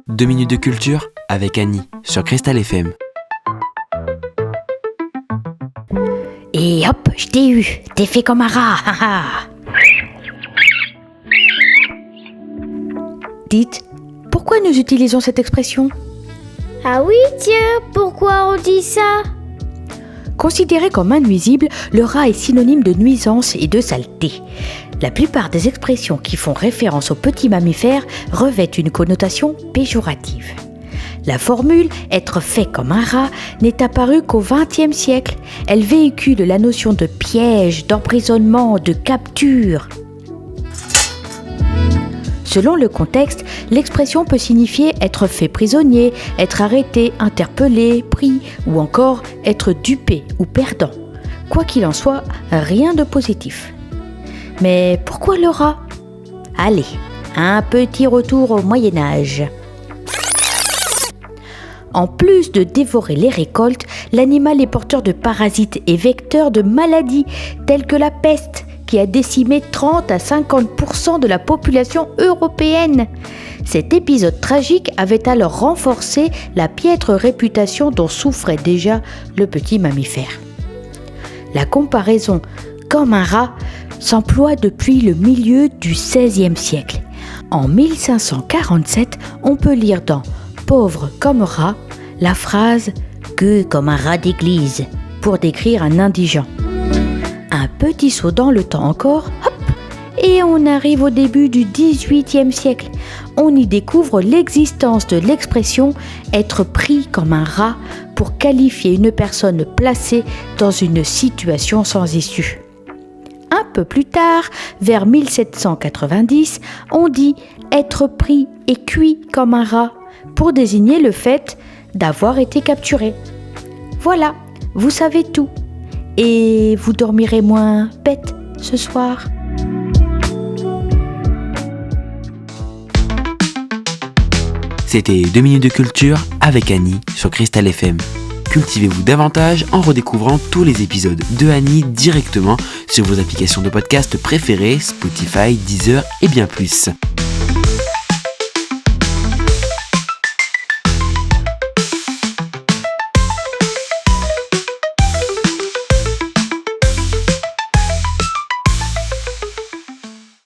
2 minutes de culture avec Annie sur Cristal FM. Et hop, je t'ai eu, t'es fait comme un rat, haha. Dites, pourquoi nous utilisons cette expression ? Ah oui, tiens, pourquoi on dit ça ? Considéré comme un nuisible, le rat est synonyme de nuisance et de saleté. La plupart des expressions qui font référence aux petits mammifères revêtent une connotation péjorative. La formule « être fait comme un rat » n'est apparue qu'au XXe siècle. Elle véhicule la notion de piège, d'emprisonnement, de capture. Selon le contexte, l'expression peut signifier être fait prisonnier, être arrêté, interpellé, pris ou encore être dupé ou perdant. Quoi qu'il en soit, rien de positif. Mais pourquoi le rat ? Allez, un petit retour au Moyen-Âge. En plus de dévorer les récoltes, l'animal est porteur de parasites et vecteur de maladies telles que la peste, qui a décimé 30 à 50% de la population européenne. Cet épisode tragique avait alors renforcé la piètre réputation dont souffrait déjà le petit mammifère. La comparaison « comme un rat » s'emploie depuis le milieu du XVIe siècle. En 1547, on peut lire dans « Pauvre comme rat » la phrase « gueux comme un rat d'église » pour décrire un indigent. Un petit saut dans le temps encore, hop, et on arrive au début du XVIIIe siècle. On y découvre l'existence de l'expression « être pris comme un rat » pour qualifier une personne placée dans une situation sans issue. Un peu plus tard, vers 1790, on dit « être pris et cuit comme un rat » pour désigner le fait d'avoir été capturé. Voilà, vous savez tout. Et vous dormirez moins bête ce soir. C'était 2 minutes de culture avec Annie sur Cristal FM. Cultivez-vous davantage en redécouvrant tous les épisodes de Annie directement sur vos applications de podcast préférées, Spotify, Deezer et bien plus.